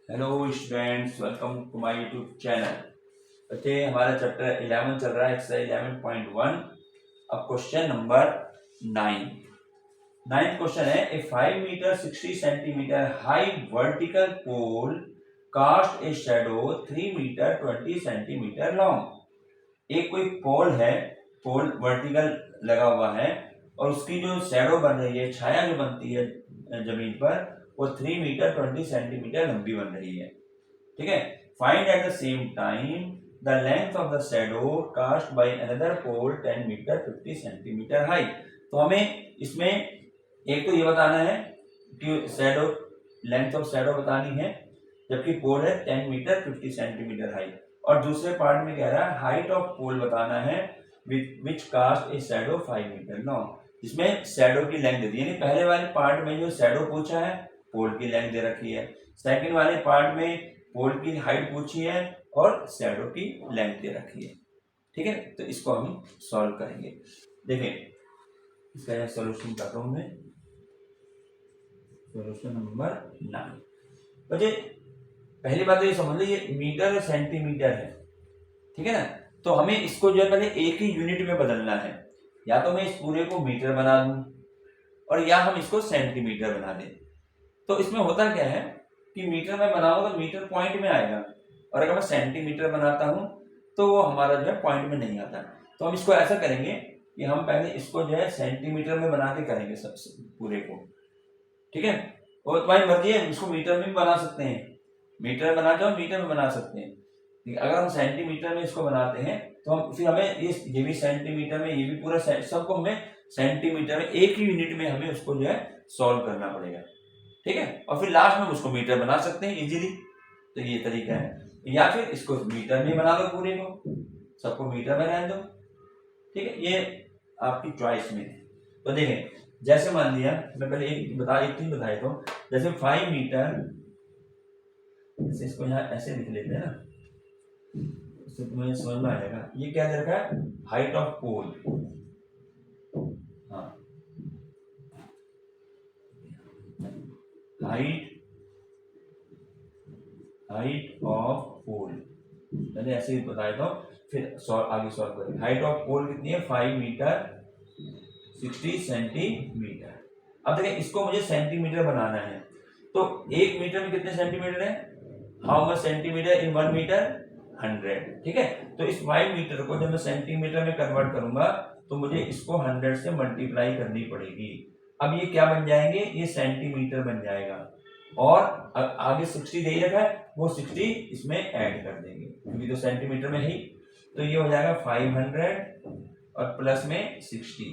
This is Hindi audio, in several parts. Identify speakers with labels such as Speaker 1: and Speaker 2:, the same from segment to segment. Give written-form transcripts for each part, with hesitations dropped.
Speaker 1: Hello students, welcome to my YouTube channel. बच्चे, हमारा चैप्टर 11 चल रहा है, एक्सरसाइज 11.1। अब क्वेश्चन नंबर 9। नाइन्थ क्वेश्चन है, a 5 metre 60 centimetre high vertical pole cast a shadow 3 metre 20 centimetre long. एक कोई पोल है, पोल वर्टिकल लगा हुआ है और उसकी जो शैडो बन रही है, छाया जो बनती है जमीन पर, वो 3 मीटर 20 सेंटीमीटर लंबी बन रही है। ठीक है। Find at the same time the length of the shadow cast by another pole 10 metre 50 centimetre high. तो हमें इसमें एक तो ये बताना है कि शैडो, लेंथ ऑफ शैडो बतानी है, जबकि पोल है 10 मीटर 50 सेंटीमीटर हाई। और दूसरे पार्ट में कह रहा है हाइट ऑफ पोल बताना है which cast a shadow 5 metre long, जिसमें शैडो की लेंथ दे दी। यानी पहले वाले पार्ट में जो शैडो पूछा है, पोल की लेंथ दे रखी है। सेकंड वाले पार्ट में पोल की हाइट पूछी है और शैडो की लेंथ दे रखी है। ठीक है, तो इसको हम सॉल्व करेंगे। देखें, इसका सॉल्यूशन करता हूं मैं। Solution number 9। बच्चे, पहली बात तो ये समझ लो, ये मीटर और सेंटीमीटर है। ठीक है ना। तो हमें इसको जो है पहले एक ही यूनिट में बदलना है। या तो मैं इस पूरे को मीटर बना दूं और या हम इसको सेंटीमीटर बना दें। तो इसमें होता क्या है कि मीटर में बनाऊंगा तो मीटर पॉइंट में आएगा, और अगर मैं सेंटीमीटर बनाता हूं तो वो हमारा जो है पॉइंट में नहीं आता। तो हम इसको ऐसा करेंगे कि हम पहले इसको जो है सेंटीमीटर में बना के करेंगे सब पूरे को। ठीक है। और तुम्हारी मर्जी है, इसको मीटर में भी बना सकते हैं, मीटर में बना चाहो मीटर में बना सकते हैं। अगर हम सेंटीमीटर में इसको बनाते हैं तो हम फिर हमें ये भी सेंटीमीटर में, ये भी पूरा सबको हमें सेंटीमीटर में एक ही यूनिट में हमें उसको जो है सॉल्व करना पड़ेगा। ठीक है। और फिर लास्ट में उसको मीटर बना सकते हैं इजीली। तो ये तरीका है। या फिर इसको मीटर में बना दो, पूरे को सबको मीटर में रहने दो। ठीक है, ये आपकी चॉइस में है। तो देखें, जैसे मान लिया, मैं पहले एक चीज बता देता हूँ। जैसे 5 मीटर, जैसे इसको यहाँ ऐसे लिख लेते हैं ना, इससे तुम्हें समझ में आएगा। ये क्या दे रखा है? हाइट ऑफ पोल। हाँ, हाइट ऑफ पोल, मैंने ऐसे ही बताया था। फिर आगे सॉल्व करें। हाइट ऑफ पोल कितनी है? 5 मीटर 60 सेंटीमीटर। अब देखिए, इसको मुझे सेंटीमीटर बनाना है। तो 1 मीटर में कितने सेंटीमीटर है? How much centimetre in 1 metre? 100। ठीक है। तो इस 5 मीटर को जब मैं सेंटीमीटर में कन्वर्ट करूंगा तो मुझे इसको 100 से मल्टीप्लाई करनी पड़ेगी। अब ये क्या बन जाएंगे? ये सेंटीमीटर बन जाएगा। और आगे 60 दे ही रखा है, वो 60 इसमें ऐड कर देंगे क्योंकि तो सेंटीमीटर में ही। तो ये हो जाएगा 500 और प्लस में 60,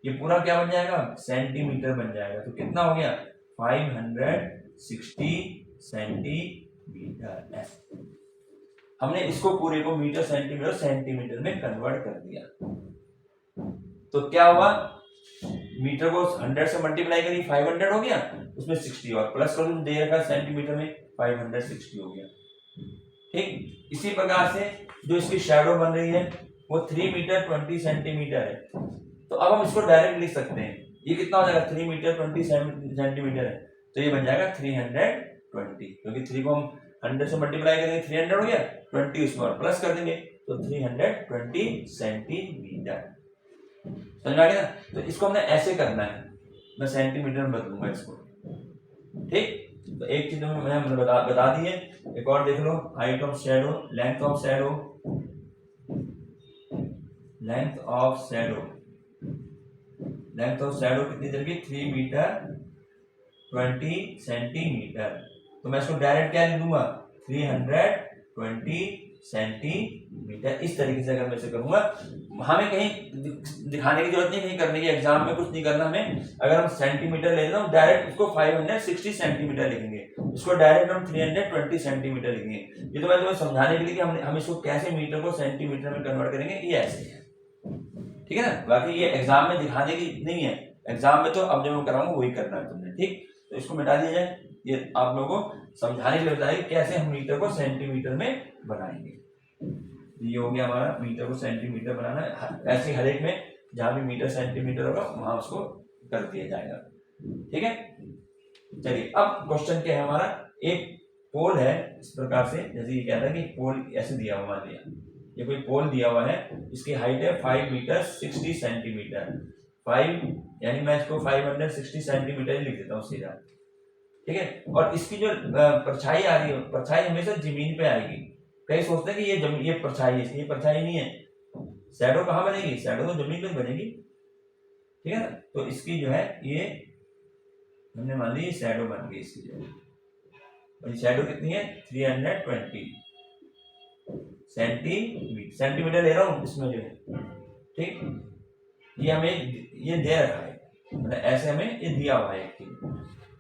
Speaker 1: ये पूरा क्या बन जाएगा? सेंटीमीटर बन जाएगा। तो कितना हो गया? 560 सेंटीमीटर। हमने इसको पूरे को मीटर सेंटीमीटर सेंटीमीटर में कन्वर्ट कर दिया। तो क्या हुआ? मीटर को 100 से मल्टीप्लाई करी, 500 हो गया, उसमें 60 और प्लस कर दे रखा सेंटीमीटर में, 560 हो गया। ठीक। इसी प्रकार से जो इसकी शैडो बन रही है वो 3 मीटर 20 सेंटीमीटर है। तो अब हम इसको डायरेक्ट लिख सकते हैं। ये कितना हो जाएगा? 3 मीटर 20 सेंटीमीटर है, तो ये बन जाएगा 320, क्योंकि 3 को हम 100 से मल्टीप्लाई करेंगे, 300 हो गया, 20 उसमें और प्लस कर देंगे, तो 320 सेंटीमीटर। समझ में आ गया ना? तो इसको हमने ऐसे करना है, मैं सेंटीमीटर में बदलूंगा इसको। ठीक। तो एक चीज मैंने बता दी है, एक और देख लो। Height of shadow, length of shadow, length of shadow, length of shadow कितनी देर की? 3 मीटर 20 सेंटीमीटर। तो मैं इसको डायरेक्ट क्या लिख दूंगा? 320 सेंटीमीटर। इस तरीके से अगर मैं इसे करूंगा, हमें कहीं दिखाने की जरूरत नहीं, कहीं करने की, एग्जाम में कुछ नहीं करना हमें। अगर हम सेंटीमीटर ले लेना, डायरेक्ट इसको 560 सेंटीमीटर लिखेंगे, इसको डायरेक्ट हम 320 सेंटीमीटर लिखेंगे। ये तो मैं तुम्हें समझाने के लिए कि हम इसको कैसे मीटर को सेंटीमीटर में कन्वर्ट करेंगे, ये ऐसे है। ठीक है ना। बाकी ये एग्जाम में दिखाने की नहीं है, एग्जाम में तो अब जो मैं कराऊंगा वही करना है तुमने। ठीक। तो इसको मिटा दिया जाए, ये आप लोगों को समझाने के लिए बताइए कैसे हम मीटर को सेंटीमीटर में बनाएंगे। ये हो गया हमारा मीटर को सेंटीमीटर बनाना है। ऐसे हर एक में जहां भी मीटर सेंटीमीटर होगा वहां उसको कर दिया जाएगा। ठीक है। चलिए, अब क्वेश्चन क्या है हमारा? एक पोल है इस प्रकार से, जैसे ये कहता है कि पोल ऐसे दिया हुआ, मान लिया ये कोई पोल दिया हुआ है, इसकी हाइट है 5 मीटर 60 सेंटीमीटर, 5 यानी मैं इसको 560 सेंटीमीटर ही लिख देता हूँ सीधा, ठीक है। और इसकी जो परछाई आ रही है, परछाई हमेशा जमीन पे आएगी। कई सोचते हैं कि ये परछाई है, ये परछाई नहीं है, शैडो कहाँ बनेगी, शैडो तो जमीन पे बनेगी, ठीक है ना। तो इसकी जो है ये हमने मान ली शैडो बन गई इसकी जो है, और शैडो कितनी है 320 सेंटीमीटर ले रहा हूँ इसमें जो है, ठीक। ये हमें ये दे रखा है, मतलब ऐसे हमें ये दिया हुआ है।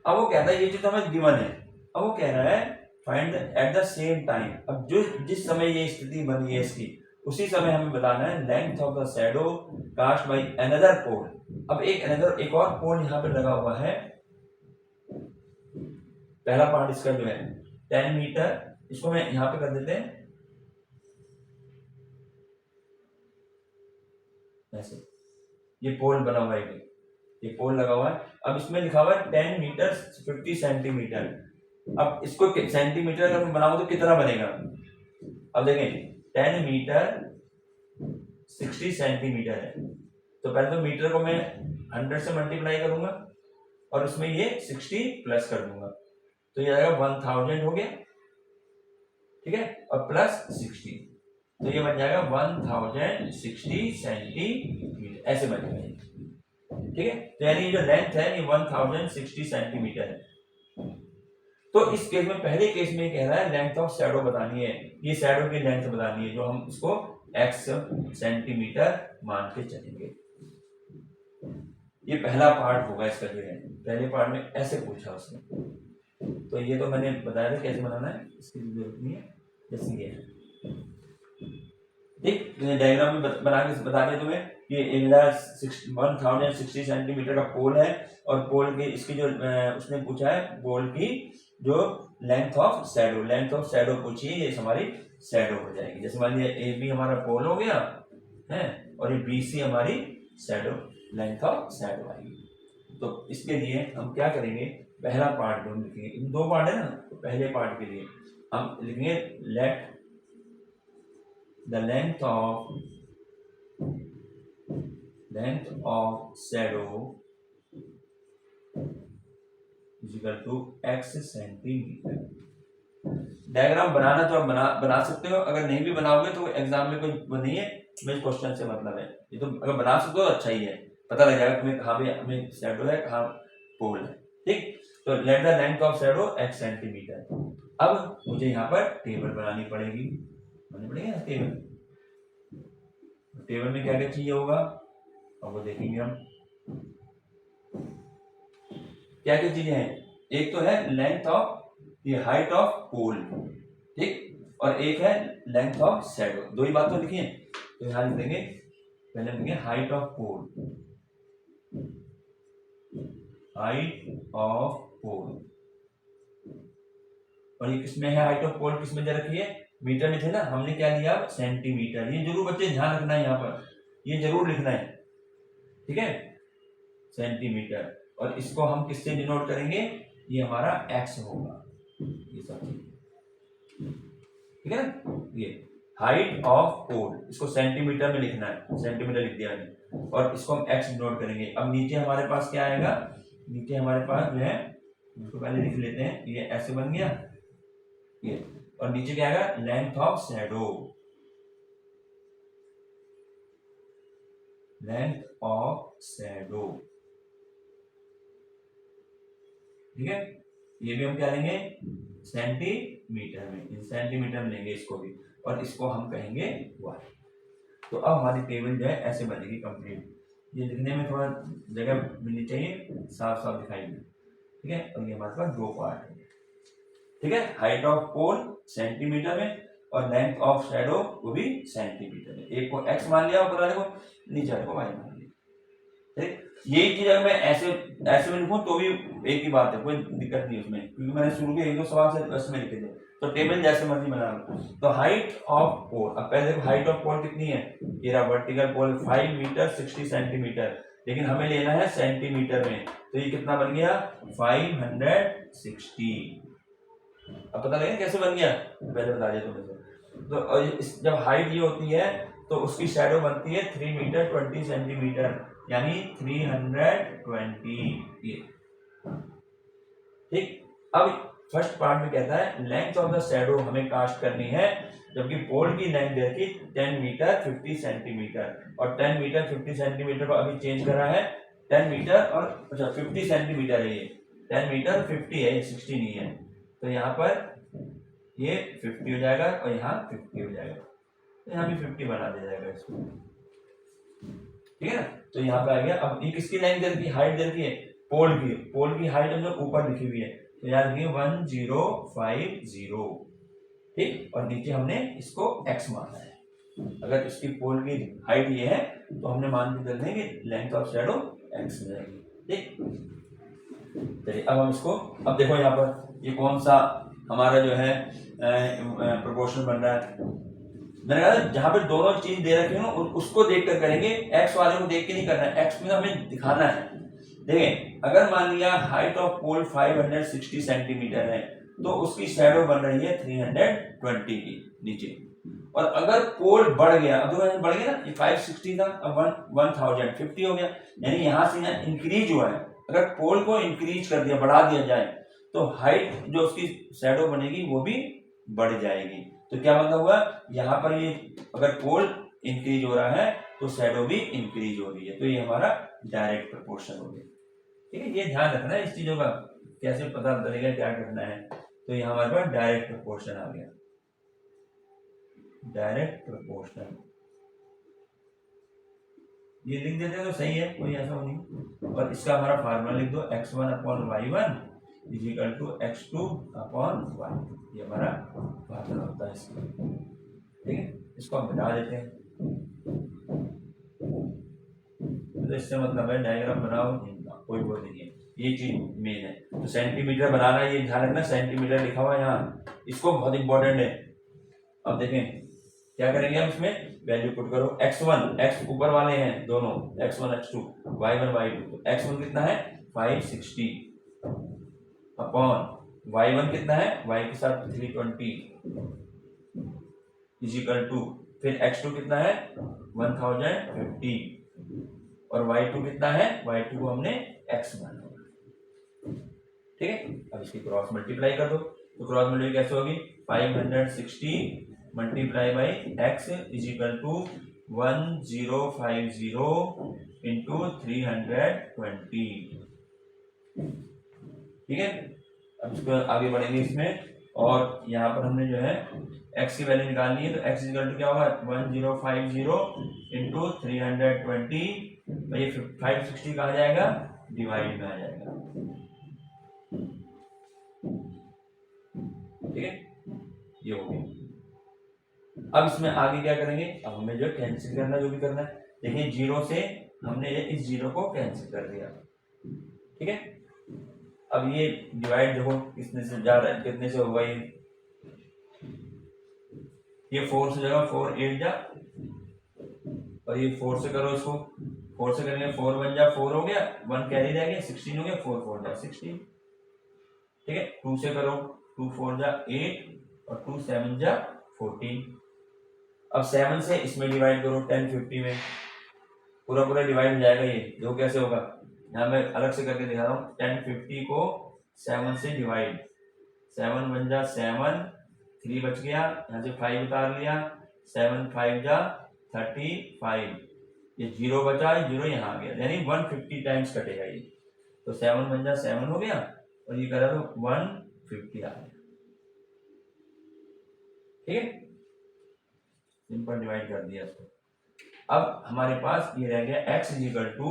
Speaker 1: अब वो कहता है ये चीज हमें गिवन है, अब वो कह रहा है find at the same time, अब जो जिस समय ये स्थिति बनी है इसकी, उसी समय हमें बताना है length of the shadow cast by another pole. अब एक और पोल यहाँ पे लगा हुआ है, पहला पार्ट इसका जो है 10 मीटर, इसको मैं यहाँ पे कर देते हैं ऐसे, ये पोल बना हुआ है, ये पोल लगा हुआ है। अब इसमें लिखा हुआ है 10 मीटर 50 सेंटीमीटर। अब इसको सेंटीमीटर अगर मैं बनाऊं तो कितना बनेगा, अब देखें 10 मीटर 60 सेंटीमीटर है, तो पहले तो मीटर को मैं 100 से मल्टीप्लाई करूंगा और उसमें ये 60 प्लस कर दूंगा, तो ये आएगा 1000 हो गया, ठीक है, और प्लस 60, तो ये बन जाएगा 1060 सेंटीमीटर, ऐसे बनेगा, ठीक है। तो यानी जो लेंथ है ये 1060 सेंटीमीटर है। तो इस केस में, पहले केस में कह रहा है लेंथ ऑफ शैडो बतानी है, ये शैडो की लेंथ बतानी है, जो हम इसको x सेंटीमीटर मान के चलेंगे। ये पहला पार्ट होगा इसका जो है, पहले पार्ट में ऐसे पूछा उसने, तो ये तो मैंने बताया था कैसे बनाना है, इसकी जरूरत नहीं है, जैसे ये है, ठीक। डायग्राम में बना के बता दिया तुम्हें, ये 1060 सेंटीमीटर का पोल है, और पोल के इसकी जो उसने पूछा है पोल की जो लेंथ ऑफ शैडो पूछी है, ये हमारी शैडो हो जाएगी। जैसे मान लिया ए बी हमारा पोल हो गया है, और ये बी सी हमारी शैडो, लेंथ ऑफ शैडो आएगी। तो इसके लिए हम क्या करेंगे, पहला पार्ट जो हम लिखेंगे, इन दो पार्ट है ना, तो पहले पार्ट के लिए हम लिखेंगे let the length of shadow is equal to x centimetre. Diagram बनाना तो आप बना सकते हो, अगर नहीं भी बनाओगे तो एग्जाम में कोई नहीं है, मेरे क्वेश्चन से मतलब है, ये तो अगर बना सकते हो तो अच्छा ही है, पता लग जाएगा तुम्हें कहाँ पे हमें शैडो है, कहाँ पोल है, ठीक। तो let the length of shadow x centimetre. अब मुझे यहाँ पर टेबल बनानी पड़ेगी ना टेबल में क्या क्या चाहिए होगा, अब वो देखेंगे हम क्या क्या चीजें हैं। एक तो है लेंथ ऑफ, ये हाइट ऑफ पोल, ठीक, और एक है लेंथ ऑफ शैडो, दो ही बात तो लिखी है, तो यहाँ लिख देंगे, पहले लिखेंगे हाइट ऑफ पोल, और ये किसमें है हाइट ऑफ पोल, किसमें दे रखी है, मीटर में थे ना, हमने क्या लिया सेंटीमीटर। ये जरूर बच्चे ध्यान रखना है, यहाँ पर ये जरूर लिखना है, ठीक है, सेंटीमीटर। और इसको हम किससे डिनोट करेंगे, ये हमारा x होगा, ये सब ठीक है ना। ये हाइट ऑफ पोल, इसको सेंटीमीटर में लिखना है, सेंटीमीटर लिख दिया मैंने, और इसको हम x डिनोट करेंगे। अब नीचे हमारे पास क्या आएगा, नीचे हमारे पास जो है, इसको पहले लिख लेते हैं, ये ऐसे बन गया ये, और नीचे क्या आएगा लेंथ ऑफ शैडो, ठीक है। ये भी हम क्या लेंगे सेंटीमीटर में, सेंटीमीटर में लेंगे इसको भी, और इसको हम कहेंगे y। तो अब हमारी टेबल जो है ऐसे बनेगी कंप्लीट। ये लिखने में थोड़ा जगह मिलनी चाहिए, साफ साफ दिखाई दे, ठीक है। और ये हमारे पास दो पार्ट है, ठीक है, हाइट ऑफ पोल सेंटीमीटर में, और लेंथ ऑफ शैडो वो भी सेंटीमीटर में। एक को x मान लिया, ऊपर वाले को, नीचे वाले को y मान लिया, ठीक। यही चीज अगर मैं ऐसे में लिखूं तो भी एक ही बात है, कोई दिक्कत नहीं उसमें, क्योंकि मैंने शुरू के एक दो सवाल से उसमें लिखे थे, तो टेबल जैसे मर्जी बना लो। तो हाइट ऑफ पोल, अब पहले देखो हाइट ऑफ पोल कितनी है, ये रहा वर्टिकल पोल 5 मीटर 60 सेंटीमीटर, लेकिन हमें लेना है सेंटीमीटर में, तो ये कितना बन गया 560। अब पता लगे कैसे बन गया, पहले बता दिया तुमने। तो जब हाइट ये होती है तो उसकी शैडो बनती है 3 मीटर 20 सेंटीमीटर, यानी 320 ये। ठीक, अब फर्स्ट पार्ट में कहता है लेंथ ऑफ द शैडो हमें कास्ट करनी है, जबकि पोल की लेंथ है कि 10 मीटर 50 सेंटीमीटर, और 10 मीटर 50 सेंटीमीटर को अभी चेंज करा है 10 मीटर और अच्छा 50 सेंटीमीटर है ये, 10 मीटर 50 है, 60 नहीं है, तो यहाँ पर ये 50 हो जाएगा और यहाँ 50 हो जाएगा, तो यहाँ भी 50 बना दिया जाएगा इसको। ठीक है ना, तो यहाँ पे आ गया। अब ये किसकी लेंथ दे रखी है, हाइट दे रखी है, पोल की हाइट हमने ऊपर लिखी हुई है, तो याद रखिए 1050। ठीक, और नीचे हमने इसको x माना है। अगर इसकी पोल की हाइट ये है तो हमने मान के चलते हैं कि लेंथ ऑफ शैडो x हो जाएगी। ठीक, चलिए अब हम इसको, अब देखो यहाँ पर ये कौन सा हमारा जो है प्रोपोर्शन बन रहा है। मैंने कहा जहां पर दोनों चीज दे रखी हो उसको देखकर करेंगे, x वाले को देख के नहीं करना है, x में हमें दिखाना है। देखें, अगर मान लिया हाइट ऑफ पोल 560 सेंटीमीटर है तो उसकी शैडो बन रही है 320 की नीचे, और अगर पोल बढ़ गया, अब बढ़ गया ना, ये 560 था अब 1050 हो गया, यानी यहां से यहाँ इंक्रीज हुआ है। अगर पोल को इंक्रीज कर दिया, बढ़ा दिया जाए, तो हाइट जो उसकी शैडो बनेगी वो भी बढ़ जाएगी। तो क्या मतलब हुआ, यहाँ पर ये अगर पोल इंक्रीज हो रहा है तो शैडो भी इंक्रीज हो रही है, तो ये हमारा डायरेक्ट प्रोपोर्शन हो गया। ठीक है, ये ध्यान रखना है इस चीजों का, कैसे पता चलेगा क्या करना है। तो ये हमारे पास डायरेक्ट प्रोपोर्शन आ गया, डायरेक्ट प्रोपोर्शन। ये लिख देते हैं तो सही है, कोई ऐसा नहीं। और इसका हमारा फार्मूला लिख दो, x1/y1 is equal to x2/y, ये हमारा फार्मूला होता है इसका। ठीक है, इसको हम मिटा देते हैं, तो इससे मतलब है डायग्राम बनाओ, कोई वो नहीं है, ये चीज मेन है। तो सेंटीमीटर बनाना है, ये ध्यान रखना, सेंटीमीटर लिखा हुआ है यहाँ, इसको बहुत इंपॉर्टेंट है। अब देखें क्या करेंगे हम, इसमें वैल्यू पुट करो, x1, x ऊपर वाले हैं दोनों, x1 x2, y1 y2, तो x1 कितना है 560 अपॉन y1 कितना है, y के साथ 320 इज इक्वल टू, फिर x2 कितना है 1050, और y2 कितना है, y2 को हमने x माना। ठीक है, अब इसकी क्रॉस मल्टीप्लाई कर दो, तो क्रॉस मल्टीप्लाई कैसे होगी, 560 multiply by x is equal to 1050 into 320। ठीक है, अब इसको आगे बढ़ेंगे इसमें, और यहाँ पर हमने जो है x की वैल्यू निकालनी है, तो x इज इक्वल टू क्या होगा 1050 इंटू 320, ये 560 कहा जाएगा, डिवाइड में आ जाएगा। ठीक है, ये हो गया। अब इसमें आगे क्या करेंगे, अब हमें जो कैंसिल करना, जो भी करना है, देखिए 0 से हमने इस 0 को कैंसिल कर दिया। ठीक है, अब ये डिवाइड देखो कितने से जा रहा है, कितने से होगा ये 4 से जगह 4 8 जा, और ये 4 से करो, इसको 4 से करेंगे 4 1 जा 4 हो गया, 1 कैरी रह गया 16 हो गया, 4 4 जा 16। ठीक है, 2 से करो, 2 4 जा 8 और 2 7 जा 14। अब 7 से इसमें डिवाइड करो 10 50 में, पूरा पूरा डिवाइड हो जाएगा। ये देखो कैसे होगा, यहाँ मैं अलग से करके दिखा रहा हूँ, 10 50 को 7 से डिवाइड, 7 1 जा 7, 3 बच गया, यहाँ से 5 उतार लिया, 7 5 जा 35, ये 0 बचा, 0 यहाँ आ गया, यानी 150 टाइम्स कटेगा ये, तो 7 1 जा 7 हो गया, और ये करा तो 150 आ गया। ठीक है, सिंपल डिवाइड कर दिया इसको। अब हमारे पास ये रह गया x इज इक्वल टू,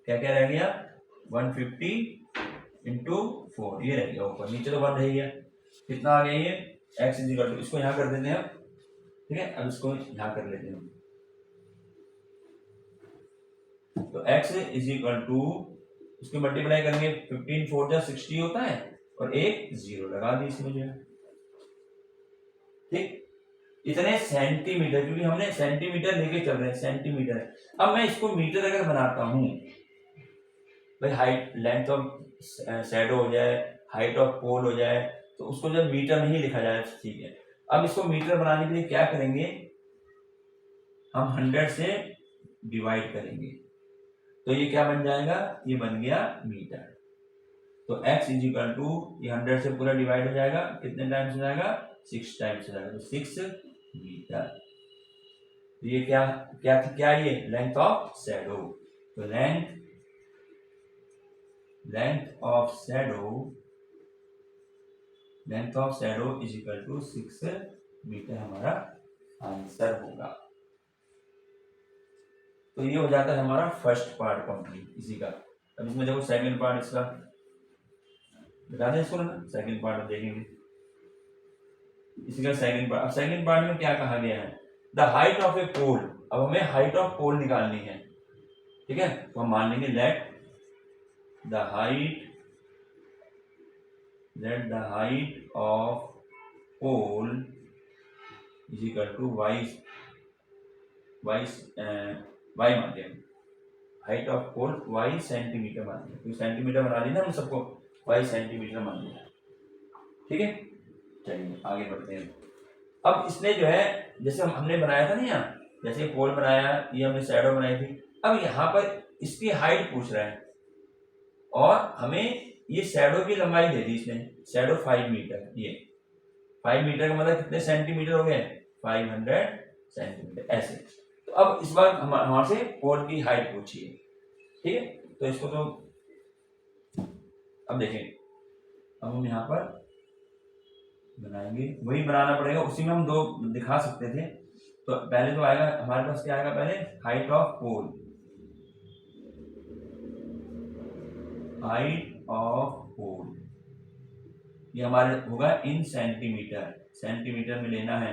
Speaker 1: क्या क्या रह गया 150 इंटू 4, ये रह गया ऊपर, नीचे तो 1 रह गया, कितना आ गया ये x इज इक्वल टू, इसको यहाँ कर देते हैं हम। ठीक है, अब इसको यहाँ कर लेते हैं, तो x इज इक्वल टू, इसको मल्टीप्लाई करेंगे, 15 4 जा 60 होता है, और एक 0 लगा दी इसमें जो है। ठीक, इतने सेंटीमीटर, क्योंकि हमने सेंटीमीटर लेके चल रहे हैं, सेंटीमीटर। अब मैं इसको मीटर अगर बनाता हूं, भाई हाइट लेंथ ऑफ शैडो हो जाए, हाइट ऑफ पोल हो जाए, तो उसको जब मीटर में ही लिखा जाए ठीक है। अब इसको मीटर बनाने के लिए क्या करेंगे, हम 100 से डिवाइड करेंगे तो ये क्या बन जाएगा, ये बन गया मीटर। तो x इज इक्वल टू ये 100 से पूरा डिवाइड हो जाएगा, कितने टाइम्स हो जाएगा, 6 टाइम्स हो जाएगा, तो 6 मीटर। तो ये क्या क्या थी, क्या ये लेंथ ऑफ शैडो। तो length of shadow is equal to 6 metre हमारा आंसर होगा। तो ये हो जाता है हमारा फर्स्ट पार्ट कंप्लीट इसी का। अब इसमें देखो सेकंड पार्ट इसका बता दें इसको ना, सेकंड पार्ट देखेंगे इसी का सेकंड पार्ट। अब सेकंड पार्ट में क्या कहा गया है, द हाइट ऑफ ए पोल। अब हमें हाइट ऑफ पोल निकालनी है, ठीक है। तो हम मान लेंगे let the height of pole is equal to Y मान लिया, height of pole Y centimetre मान लिया, तो सेंटीमीटर बना लिया ना हम सबको, वाई सेंटीमीटर मान लिया, ठीक है। चलिए आगे बढ़ते हैं। अब इसने जो है जैसे हमने बनाया था ना, यहाँ जैसे पोल बनाया, ये हमने शैडो बनाई थी, अब यहाँ पर इसकी हाइट पूछ रहा है और हमें ये शैडो की लंबाई दे दी इसने, शैडो 5 मीटर, ये 5 मीटर का मतलब कितने सेंटीमीटर हो गए, 500 सेंटीमीटर ऐसे। तो अब इस बार हमारे से पोल की हाइट पूछिए, ठीक है। तो इसको तो अब देखें, अब हम यहाँ पर बनाएंगे, वही बनाना पड़ेगा, उसी में हम दो दिखा सकते थे। तो पहले तो आएगा हमारे पास, क्या आएगा पहले, हाइट ऑफ पोल, ये हमारे होगा इन सेंटीमीटर, सेंटीमीटर में लेना है,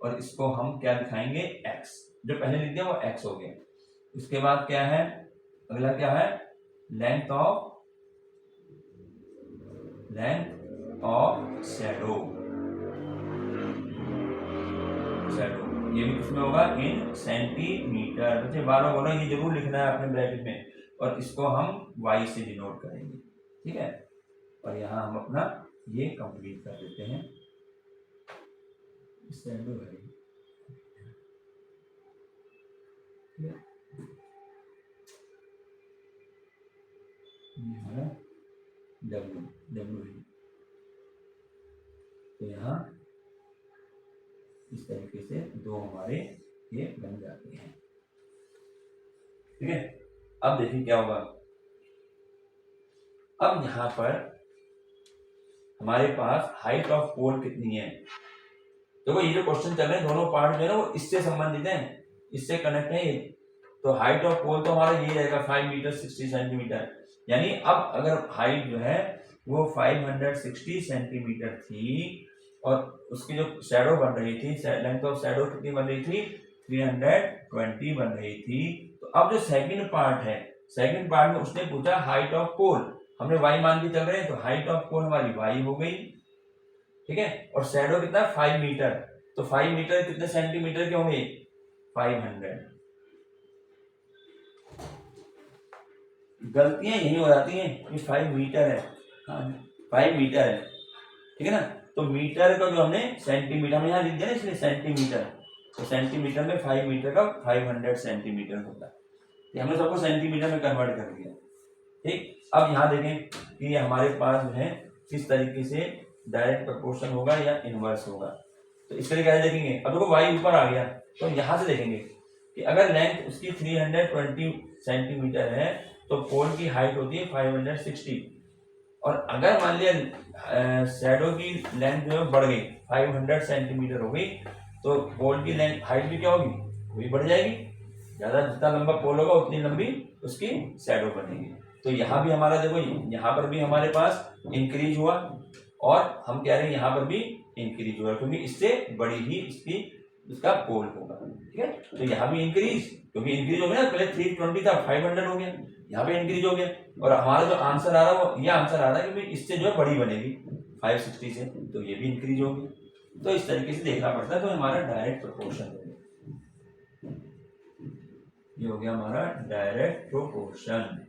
Speaker 1: और इसको हम क्या दिखाएंगे, एक्स, जो पहले लिख दिया वो एक्स हो गया। उसके बाद क्या है, अगला क्या है, लेंथ ऑफ शैडो, ये भी किसमें होगा, इन सेंटीमीटर। बच्चे बार बोलो ये जरूर लिखना है अपने ब्रैकेट में, और इसको हम वाई से डिनोट करेंगे, ठीक है। और यहाँ हम अपना ये कंप्लीट कर देते हैं, शैडो है, ठीक है। ये हमारा डब्ल्यू है, तो यहाँ इस तरीके से दो हमारे ये बन जाते हैं, ठीक है। अब देखिए क्या होगा, अब यहाँ पर हमारे पास हाइट ऑफ पोल कितनी है। देखो ये जो क्वेश्चन चल रहे हैं दोनों पार्ट जो है ना वो इससे संबंधित है, इससे कनेक्ट है ये। तो हाइट ऑफ पोल तो हमारा ये रहेगा 5 मीटर 60 सेंटीमीटर, यानी अब अगर हाइट जो है वो 560 सेंटीमीटर थी और उसकी जो शैडो बन रही थी, लेंथ ऑफ शैडो कितनी बन रही थी, 320 बन रही थी। तो अब जो सेकंड पार्ट है, सेकंड पार्ट में उसने पूछा हाइट ऑफ पोल, हमने वाई मान के चल रहे हैं, तो हाइट ऑफ पोल हमारी वाई हो गई, ठीक है। और शैडो कितना, 5 मीटर, तो 5 मीटर कितने सेंटीमीटर के होंगे, 500। गलतियां यही हो जाती हैं कि 5 मीटर है, हाँ 5 मीटर है, ठीक है ना। तो मीटर का जो हमने सेंटीमीटर में यहाँ लिख दिया ना इसलिए सेंटीमीटर, तो सेंटीमीटर में 5 मीटर का 500 सेंटीमीटर होता है, हमने सबको सेंटीमीटर में कन्वर्ट कर दिया, ठीक। अब यहाँ देखें कि हमारे पास जो है किस तरीके से डायरेक्ट प्रोपोर्शन होगा या इनवर्स होगा। तो इस तरीके से देखेंगे, अब देखो वाई ऊपर आ गया, तो यहाँ से देखेंगे कि अगर लेंथ उसकी 320 सेंटीमीटर है तो पोल की हाइट होती है 560, और अगर मान लिया शैडो की लेंथ जो है बढ़ गई 500 सेंटीमीटर हो गई, तो पोल की लेंथ हाइट भी क्या होगी, वो भी बढ़ जाएगी, ज्यादा जितना लंबा पोल होगा उतनी लंबी उसकी शैडो बनेगी। तो यहाँ भी हमारा देखो, यहाँ पर भी हमारे पास इंक्रीज हुआ और हम कह रहे हैं यहाँ पर भी इंक्रीज हुआ, क्योंकि इससे बड़ी ही इसका पोल होगा, ठीक है। तो यहाँ भी इंक्रीज, क्योंकि इंक्रीज हो गया ना, पहले 320 था 500 हो गया, यहाँ पे इंक्रीज हो गया, और हमारा जो आंसर आ रहा है वो ये आंसर आ रहा है कि इससे जो है बड़ी बनेगी 560 से, तो ये भी इंक्रीज होगी। तो इस तरीके से देखना पड़ता है, तो हमारा डायरेक्ट प्रोपोर्शन हो गया, ये हो गया हमारा डायरेक्ट प्रोपोर्शन।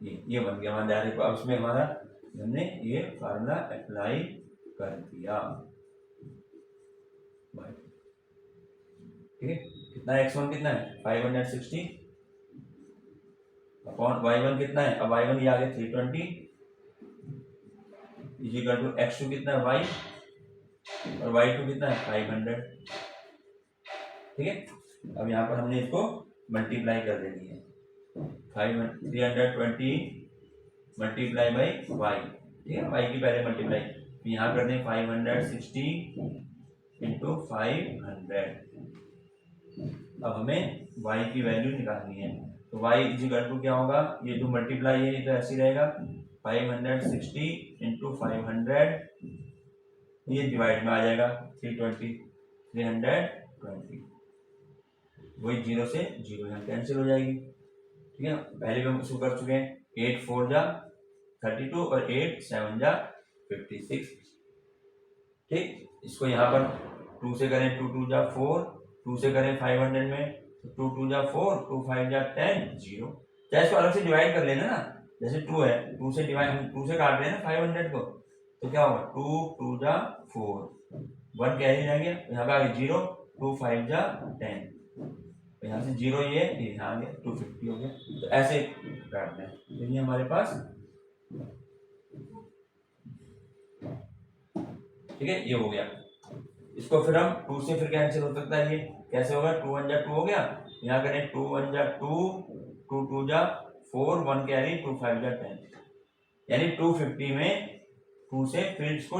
Speaker 1: ये बन गया हमारा डायरेक्ट। अब उसमें हमारा हमने ये फार्मूला अप्लाई कर दिया। ठीक है, कितना है x1 कितना है 560 अपॉन y1 कितना है, अब y1 ये आ गया 320 इक्वल टू x2 कितना है y और y2 कितना है 500। ठीक है, अब यहाँ पर हमने इसको मल्टीप्लाई कर देनी है 320 मल्टीप्लाई बाई y। ठीक है, y की पहले मल्टीप्लाई, तो यहाँ कर दें 560 इंटू 500। अब हमें y की वैल्यू निकालनी है, तो y इक्वल टू क्या होगा, ये जो मल्टीप्लाई है ये तो ऐसे ही रहेगा 560 इंटू 500, ये डिवाइड में आ जाएगा 320 वही 0 से 0 यहाँ कैंसिल हो जाएगी। ठीक है, पहले भी हम इसको कर चुके हैं, 8 4 जा 32 और 8 7 जा 56। ठीक, इसको यहाँ पर 2 से करें 2 2 जा 4, 2 से करें 500 में तो 2 2 जा 4, 2 5 जा 10 0। चाहे इसको अलग से डिवाइड कर लेना ना, जैसे 2 है 2 से डिवाइड, हम 2 से काट रहे हैं ना 500 को, तो क्या होगा 2 2 जा 4 1 कैरी रह गया, यहाँ पे आ गया 0, 2 5 जा 10, तो यहाँ से 0 ये यहाँ आ गया 250 हो गया। तो ऐसे काटना है, तो ये हमारे पास। ठीक है, ये हो गया। इसको फिर हम 2 से फिर कैंसिल हो सकता है, ये कैसे होगा 2 1 जा 2 हो गया, यहाँ करें 2 1 जा 2, 2 2 जा 4, 1 कैरी 2 5 जा 10, यानी 250 में 2 से फिर इसको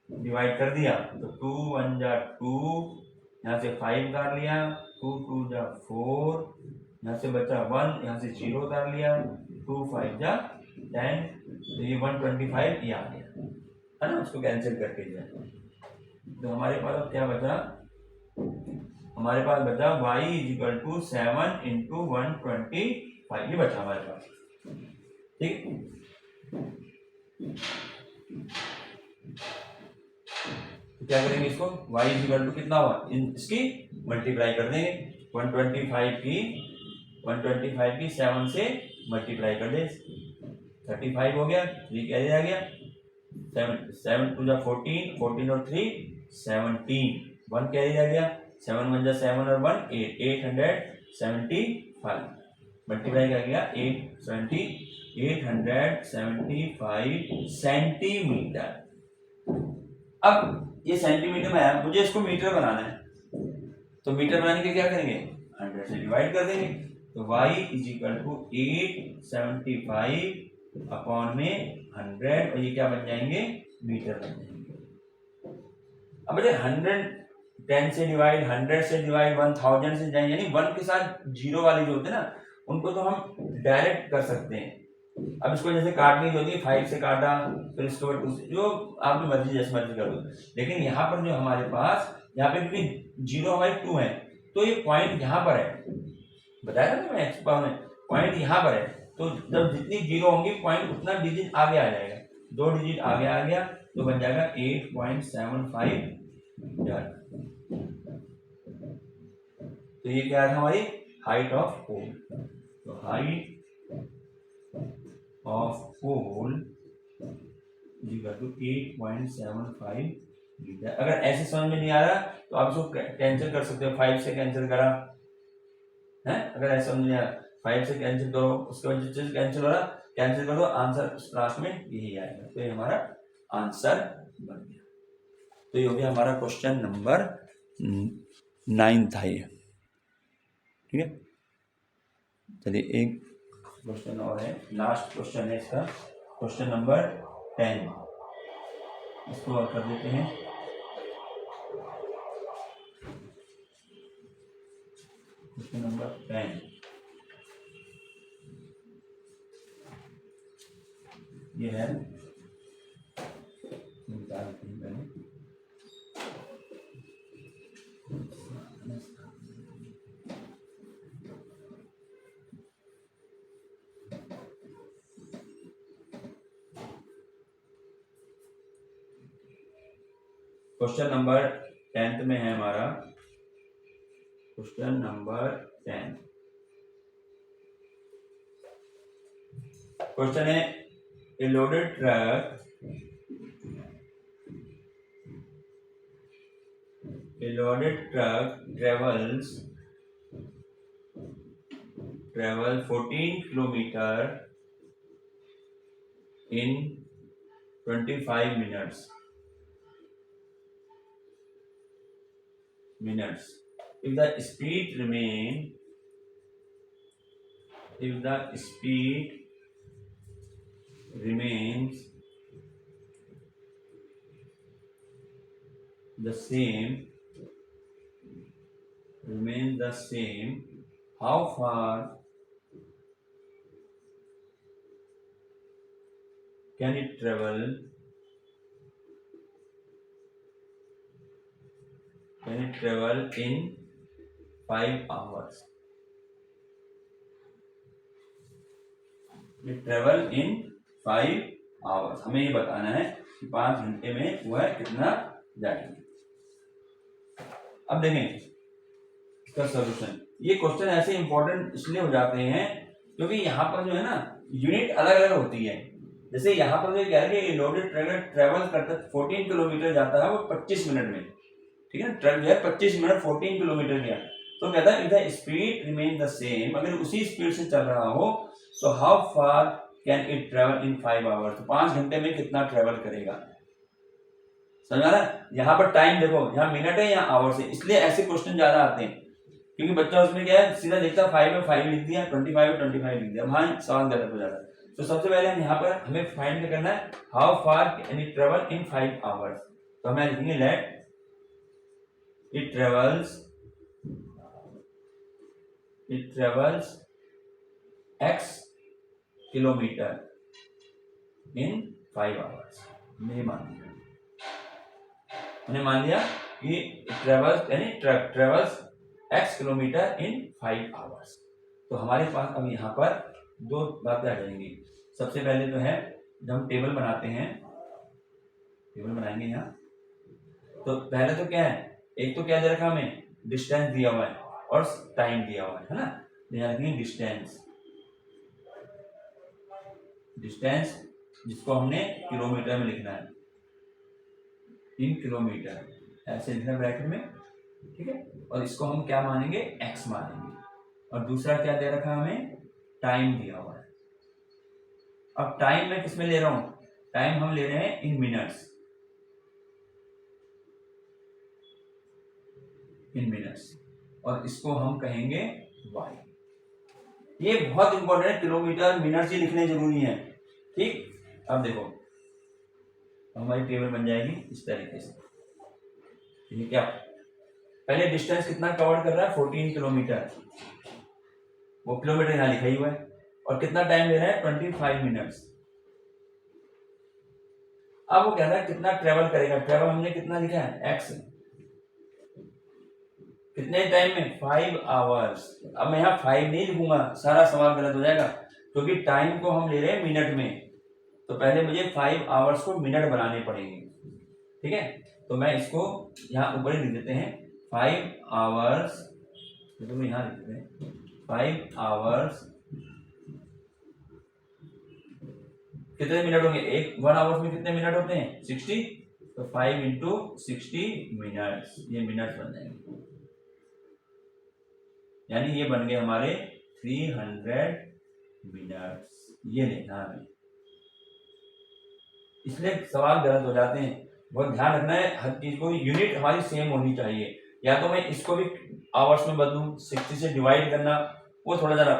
Speaker 1: डिवाइड कर दिया, तो 2 1 जा 2, यहाँ से 5 उतार लिया, 2 2 जा 4, यहाँ से बचा 1, यहाँ से 0 उतार लिया, 2 5 जा 10, तो ये 125 ये आ गया है ना, उसको कैंसिल करके दिया। तो हमारे पास अब क्या बचा, हमारे पास बचा y इक्वल टू 7 इंटू 125, ये बचा हमारे पास। ठीक, तो क्या करेंगे इसको, y इक्वल टू कितना हुआ, इसकी मल्टीप्लाई कर देंगे 125 की 7 से मल्टीप्लाई कर दे, 35 हो गया, 3 कैरी आ गया, 7 2 जा 14, 14 और 3 17, 1 कैरी आ गया, 7 1 जा 7 और 1 8, 875 मल्टीप्लाई कर गया 875 सेंटीमीटर। अब ये सेंटीमीटर में आया, मुझे इसको मीटर बनाना है, तो मीटर बनाने के क्या करेंगे 100 से डिवाइड कर देंगे, तो y is equal to 875 upon में 100, और ये क्या बन जाएंगे मीटर बन जाएंगे। अब बच्चे 110 से डिवाइड, 100 से डिवाइड, 1000 से जाएंगे, यानी 1 के साथ 0 वाले जो होते हैं ना उनको तो हम डायरेक्ट कर सकते हैं। अब इसको जैसे काटने की होती है, 5 से काटा, फिर इसके बाद 2 से, जो आपकी मर्जी जैसे मर्जी कर दो, लेकिन यहाँ पर जो हमारे पास यहाँ पे क्योंकि 0 हमारे 2 है, तो ये पॉइंट यहाँ पर है, बताया था मैं एक्सपा में, पॉइंट यहाँ पर है, तो जब जितनी 0 होंगी पॉइंट उतना डिजिट आगे आ जाएगा, 2 डिजिट आगे आ गया तो बन जाएगा 8.75 मीटर। तो ये क्या है हमारी हाइट ऑफ पोल, तो height of pole equal to 8.75 metre. अगर ऐसे समझ में नहीं आ रहा तो आप इसको कैंसिल कर सकते हो, 5 से कैंसिल करा है, अगर ऐसा समझ नहीं आ रहा 5 से कैंसिल करो, उसके बाद जिस कैंसिल हो रहा कैंसिल कर दो, आंसर लास्ट में यही आएगा, तो ये हमारा आंसर बन गया। तो ये हो गया हमारा क्वेश्चन नंबर 9 था ये। ठीक है, चलिए एक क्वेश्चन और है, लास्ट क्वेश्चन है इसका, क्वेश्चन नंबर 10, इसको और कर देते हैं। क्वेश्चन नंबर 10 ये है, क्वेश्चन नंबर 10 में है हमारा, क्वेश्चन नंबर 10 क्वेश्चन है ए loaded truck travel 14 kilometer in 25 minutes. If the speed remains the same, how far can it travel in 5 hours? Travel in 5 hours, हमें ये बताना है कि 5 घंटे में वह कितना जाएंगे। अब देखें इसका सॉल्यूशन। ये क्वेश्चन ऐसे इंपॉर्टेंट इसलिए हो जाते हैं क्योंकि यहाँ पर जो है ना यूनिट अलग अलग होती है। जैसे यहाँ पर जो कह रहे हैं लोडेड ट्रक ट्रेवल करता 14 किलोमीटर जाता है वो 25 मिनट में, ठीक है। ट्रक जो है 25 मिनट 14 किलोमीटर गया, तो कहता है if the speed remain the same, अगर उसी स्पीड से चल रहा हो तो how far can it travel in 5 hours, तो 5 घंटे में कितना ट्रेवल करेगा। समझ आ रहा है। यहाँ पर टाइम देखो, यहाँ मिनट है यहाँ आवर्स है, इसलिए ऐसे क्वेश्चन ज्यादा आते हैं क्योंकि बच्चा उसमें क्या है सीधा देखता 5 में 5 लिख दिया, 25 में 25 लिख दिया, वहां सवाल गलत हो जाता है। तो सबसे पहले हम यहाँ पर हमें फाइंड करना है how far can it travel in 5 hours. तो हमें लिखेंगे let it travels x kilometre in 5 hours. मैंने मान लिया कि ट्रेवल्स यानी ट्रक ट्रेवल्स x किलोमीटर इन 5 आवर्स। तो हमारे पास अब यहाँ पर 2 बातें आ जाएंगी। सबसे पहले तो है जब हम टेबल बनाते हैं, टेबल बनाएंगे यहाँ, तो पहले तो क्या है, एक तो क्या दे रखा हमें डिस्टेंस दिया हुआ है और टाइम दिया हुआ है ना। यहाँ रखेंगे डिस्टेंस जिसको हमने किलोमीटर में लिखना है, इन किलोमीटर ऐसे लिखना ब्रैकेट में, ठीक है। और इसको हम क्या मानेंगे x मानेंगे। और दूसरा क्या दे रखा हमें टाइम दिया हुआ है। अब टाइम में किसमें ले रहा हूं, टाइम हम ले रहे हैं इन मिनट्स, और इसको हम कहेंगे y। ये बहुत इंपॉर्टेंट है, किलोमीटर मिनट ही लिखने जरूरी है, ठीक। अब देखो हमारी टेबल बन जाएगी इस तरीके से। ठीक है, पहले डिस्टेंस कितना कवर कर रहा है 14 किलोमीटर, वो किलोमीटर यहाँ लिखा ही हुआ है, और कितना टाइम ले रहा है 25 मिनट्स। अब वो कह रहा है कितना ट्रेवल करेगा, ट्रेवल हमने कितना लिखा है x, कितने टाइम में 5 आवर्स। अब मैं यहाँ 5 नहीं लिखूंगा, सारा सवाल गलत हो जाएगा क्योंकि टाइम को हम ले रहे हैं मिनट में, तो पहले मुझे 5 आवर्स को मिनट बनाने पड़ेंगे, ठीक है। तो मैं इसको यहाँ ऊपर ही लिख देते हैं 5 आवर्स, तो यहाँ लिख देते हैं 5 आवर्स कितने मिनट होंगे, 1 आवर्स में कितने मिनट होते हैं 60, तो 5 इंटू 60 मिनट्स, ये मिनट्स बन जाएंगे, यानी ये बन गए हमारे 300 मिनट्स। ये लिखना है, इसलिए सवाल गलत हो जाते हैं। बहुत ध्यान रखना है, हर चीज को यूनिट हमारी सेम होनी चाहिए। या तो मैं इसको भी आवर्स में बदलूं, 60 से डिवाइड करना वो थोड़ा जरा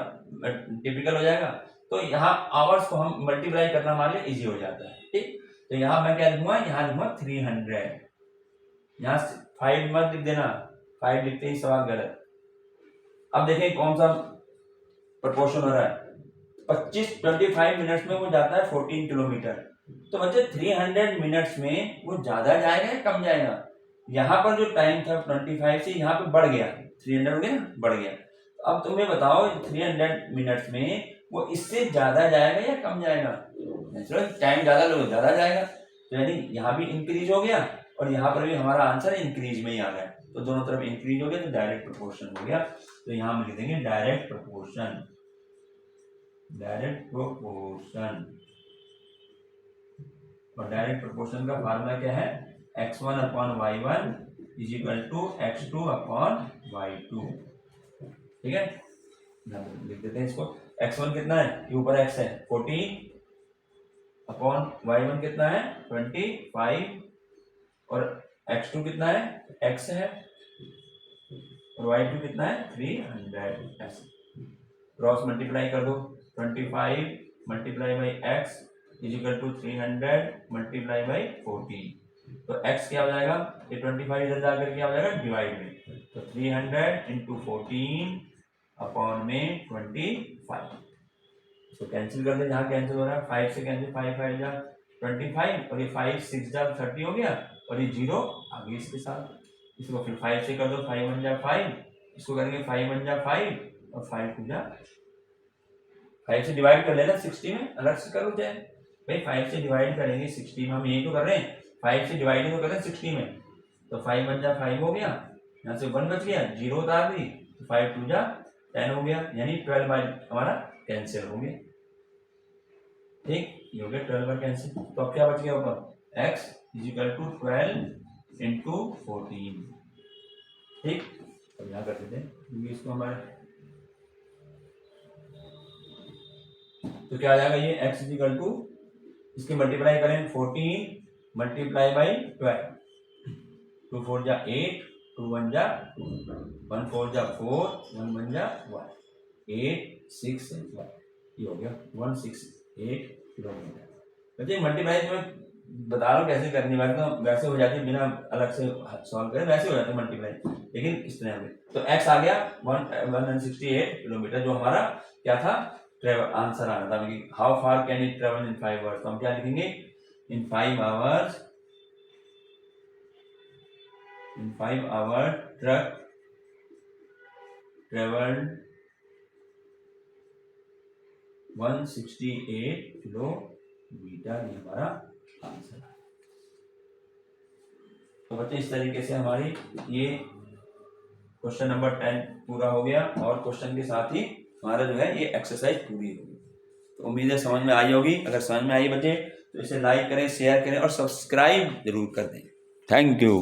Speaker 1: टिपिकल हो जाएगा, तो यहाँ आवर्स को हम मल्टीप्लाई करना हमारे लिए इजी हो जाता है, ठीक। तो यहाँ मैं क्या लिखूंगा, यहाँ लिखूंगा 300, यहाँ 5 मत लिख देना, 5 लिखते ही सवाल गलत। अब देखें कौन सा प्रोपोर्शन हो रहा है, 25 मिनट्स में वो जाता है 14 किलोमीटर, तो बच्चे 300 मिनट्स में वो ज्यादा जाएगा या कम जाएगा। यहाँ पर जो टाइम था 25 से यहाँ पे बढ़ गया, 300 हो गया ना, बढ़ गया। अब तुम्हें बताओ 300 मिनट्स में वो इससे ज्यादा जाएगा या कम जाएगा। नेचुरल टाइम ज्यादा लो ज्यादा जाएगा, तो यानी यहाँ भी इंक्रीज हो गया और यहाँ पर भी हमारा आंसर इंक्रीज में ही आ गया, तो दोनों तरफ इंक्रीज हो गया तो डायरेक्ट प्रोपोर्शन हो गया। तो यहाँ हम लिख देंगे डायरेक्ट प्रोपोर्शन। डायरेक्ट प्रोपोर्शन, और डायरेक्ट प्रोपोर्शन का फार्मूला क्या है, x1 upon y1 is equal to x2 upon y2। ठीक है, लिख देते हैं इसको। x1 कितना है, ये ऊपर x है 14 अपॉन y1 कितना है 25, और x2 कितना है x है, और y2 कितना है 300। ऐसे क्रॉस मल्टीप्लाई कर दो, 25 multiply by x is equal to 300 multiply by 14। तो x क्या हो जाएगा, ये 25 इधर जाकर क्या हो जाएगा डिवाइड में, तो 300 इंटू 14 अपॉन में 25। इसको कैंसिल कर दे, जहाँ कैंसिल हो रहा है 5 से कैंसिल, 5 5 जा 25, और ये 5 6 जा 30 हो गया, और ये 0 आगे इसके साथ। इसको फिर 5 से कर दो, 5 1 जा 5, इसको करेंगे 5 1 जा 5 और 5 2 जा 5 से डिवाइड कर लेना 60 में, अलग से करो चाहे भाई, 5 से डिवाइड करेंगे 60 में, हम यही तो कर रहे हैं, 5 से डिवाइड तो कर रहे हैं 60 में, तो 5 1 जा 5 हो गया, यहाँ से 1 बच गया, 0 उतार दी, 5 2 जा 10 हो गया, यानी 12 बाई हमारा कैंसिल हो गया। ठीक, ये हो गया 12 बाई कैंसिल। तो अब क्या बच गया ऊपर, x is equal to 12 into 14। ठीक, अब यहाँ कर देते हैं इसको हमारे, तो क्या आ जाएगा ये x इज इक्वल टू, इसके मल्टीप्लाई करें 14 मल्टीप्लाई बाई 12, 2 4 जा 8, 2 1 जा 2, 1 4 जा 4, 1 1 जा 1, 8 6 1, ये हो गया 168 किलोमीटर। बच्चे मल्टीप्लाई में बता रहा हूँ कैसे करनी बात, तो वैसे हो जाती है बिना अलग से सॉल्व करें, वैसे हो जाते हैं मल्टीप्लाई, लेकिन इस तरह में। तो x आ गया 168 किलोमीटर, जो हमारा क्या था ट्रेवल आंसर आना था, how far can it travel in 5 hours. तो हम क्या लिखेंगे, in 5 hours, in 5 hour truck travelled 168 kilometre, ये हमारा आंसर है। तो बच्चे इस तरीके से हमारी ये क्वेश्चन नंबर 10 पूरा हो गया, और क्वेश्चन के साथ ही हमारा जो है ये एक्सरसाइज पूरी होगी। तो उम्मीद है समझ में आई होगी। अगर समझ में आई बच्चे तो इसे लाइक करें, शेयर करें और सब्सक्राइब जरूर कर दें। Thank you.